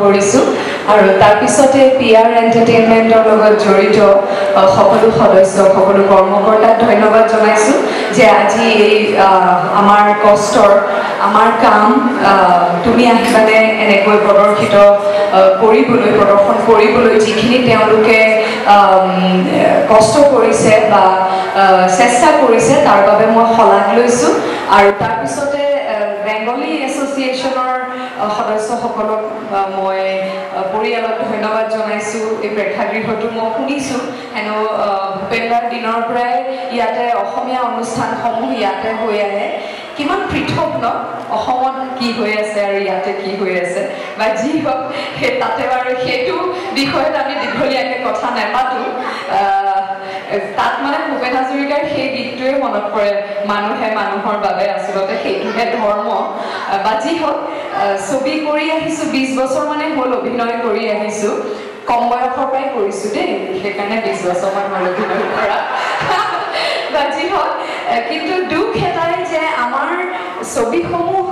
কৰিছো আৰু তাৰ পিছতে পিআৰ এন্টাৰটেইনমেন্টৰ লগত জড়িত সকলো সদস্য সকলো কৰ্মকৰ্তাক ধন্যবাদ জনাইছো যে আজি এই আমাৰ কষ্টৰ আমাৰ কাম তুমি আহিবানে এনেকৈ প্ৰদৰ্শিত কৰিবলৈ প্ৰদৰ্শন কৰিবলৈ যিখিনি তেওঁলোকে কষ্ট কৰিছে বা চেষ্টা কৰিছে তাৰ বাবে মই শলাগ লৈছো আৰু তাৰ পিছতে বেংগলী এছ'চিয়েশ্যনৰ সদস্যসকলক মই পৰিয়ালক ধন্যবাদ জনাইছো এই প্ৰেক্ষাগৃহটো মই শুনিছো হেনো ভূপেন্দাৰ দিনৰ পৰাই ইয়াতে অসমীয়া অনুষ্ঠানসমূহ ইয়াতে হৈ আহে কিমান পৃথক ন অসমত কি হৈ আছে আৰু ইয়াতে কি হৈ আছে বা যি হওক সেই তাতে বাৰু সেইটো বিষয়ত আমি দীঘলীয়াকৈ কথা নাপাতো তাত মানে ভূপেন হাজৰিকাৰ সেই গীতটোৱে মনত পৰে মানুহে মানুহৰ বাবে আচলতে সেইটোহে ধৰ্ম বা যি হওক ছবি কৰি আহিছো 20 বছৰ মানে হ'ল অভিনয় কৰি আহিছো কম বয়সৰ পৰাই কৰিছো দেই সেইকাৰণে 20 বছৰমান হ'ল অভিনয় কৰা বা যি হওক কিন্তু দুখ এটাই যে আমাৰ ছবিসমূহ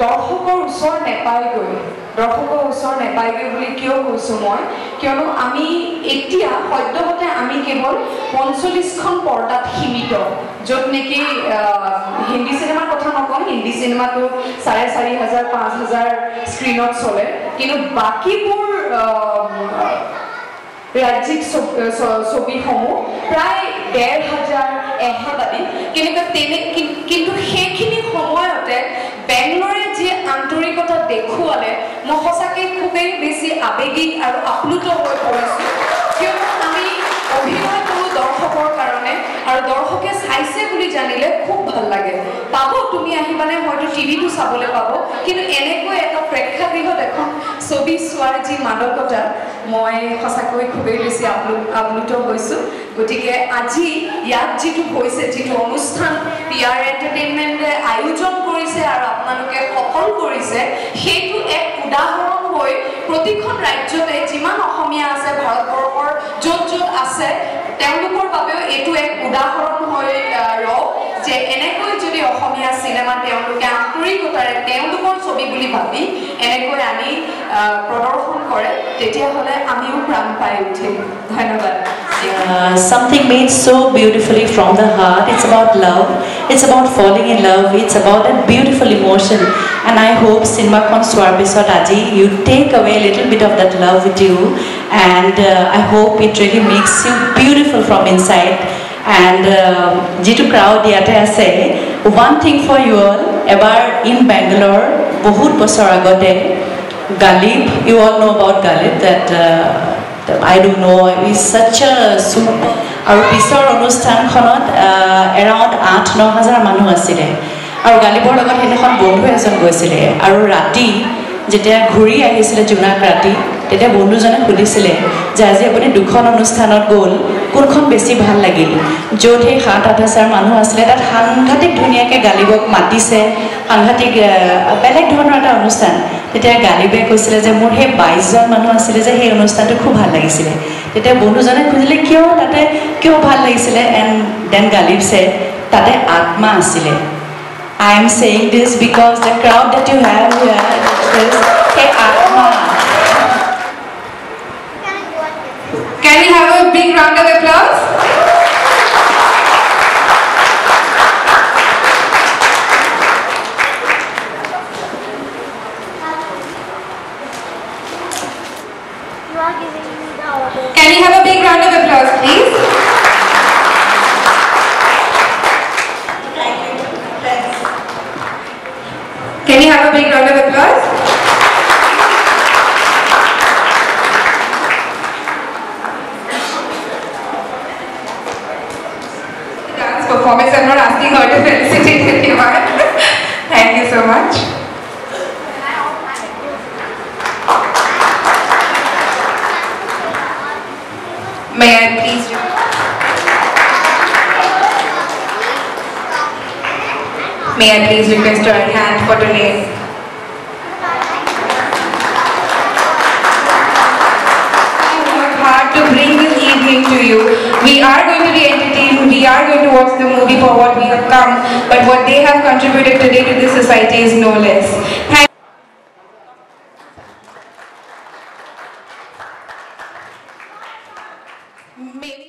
দৰ্শকৰ ওচৰ নেপায়গৈ বুলি কিয় কৈছো মই কিয়নো আমি এতিয়া সদ্যহতে আমি কেৱল 45খন পৰ্দাত সীমিত য'ত নেকি হিন্দী চিনেমাৰ কথা নকওঁ হিন্দী চিনেমাটো 4,500 5,000 স্ক্ৰীণত চলে কিন্তু বাকীবোৰ ৰাজ্যিক ছবিসমূহ প্ৰায় 1,500 আদি কিন্তু সেইখিনি সময়তে বেংগলৰে যি আন্তৰিকতা দেখুৱালে মই সঁচাকৈ খুবেই বেছি আৱেগিক আৰু আপ্লুত হৈ পৰিছোঁ কিয়নো আমি অভিনয় কৰোঁ দৰ্শকৰ কাৰণে আৰু দৰ্শকে চাইছে বুলি জানিলে খুব ভাল লাগে পাব তুমি আহিবানে হয়তো টিভিটো চাবলৈ পাব কিন্তু এনেকৈ এটা প্ৰেক্ষাগৃহত এখন ছবি চোৱাৰ যি মাদকতা মই সঁচাকৈ খুবেই বেছি আপ্লুত হৈছোঁ গতিকে আজি ইয়াত যিটো হৈছে যিটো অনুষ্ঠান পিআৰ এণ্টাৰটেইনমেণ্টে আয়োজন কৰিছে আৰু আপোনালোকে সফল কৰিছে সেইটো এক উদাহৰণ হৈ প্ৰতিখন ৰাজ্যতে যিমান অসমীয়া আছে ভাৰতবৰ্ষৰ য'ত য'ত আছে তেওঁলোকৰ বাবেও এইটো এক উদাহৰণ হৈ ৰওক যে এনেকৈ যদি অসমীয়া চিনেমা তেওঁলোকে আন্তৰিকতাৰে তেওঁলোকৰ ছবি বুলি ভাবি এনেকৈ আনি প্ৰদৰ্শন কৰে তেতিয়াহ'লে আমিও প্ৰাণ পাই উঠিম ধন্যবাদ Something made so beautifully from the heart. It's about love. It's about falling in love. It's about a beautiful emotion. And I hope Cinema Con Swarpisot Aji, you take away a little bit of that love with you. And I hope it really makes you beautiful from inside. And jitu crowd yate ase, one thing for you all, ever in Bangalore, bahut bosor agote, Galib, you all know about Galib, that I don't know, he's such a super আৰু পিছৰ অনুষ্ঠানখনত around 8-9,000 মানুহ আছিলে আৰু গালিবৰ লগত সেইদিনাখন বন্ধু এজন গৈছিলে আৰু ৰাতি যেতিয়া ঘূৰি আহিছিলে জোনাক ৰাতি তেতিয়া বন্ধুজনে সুধিছিলে যে আজি আপুনি দুখন অনুষ্ঠানত গ'ল কোনখন বেছি ভাল লাগিল য'ত সেই 7-8,000 মানুহ আছিলে তাত সাংঘাতিক ধুনীয়াকৈ গালিবক মাতিছে সাংঘাতিক বেলেগ ধৰণৰ এটা অনুষ্ঠান তেতিয়া গালিবে কৈছিলে যে মোৰ সেই 22জন মানুহ আছিলে যে সেই অনুষ্ঠানটো খুব ভাল লাগিছিলে তেতিয়া বন্ধুজনে খুজিলে কিয় ভাল লাগিছিলে এণ্ড দেন গালিব said তাতে আত্মা আছিলে I am saying this because the crowd that you have here is hey Atma. Can we have a big round of applause? Can we have a big round of applause, please? Can we have a big round of applause? Dance performance, I'm not asking her to felicitate anyone. Thank you so much. May I please request your hand for today? I worked hard to bring this evening to you. We are going to be entertained. We are going to watch the movie for what we have come. But what they have contributed today to this society is no less. many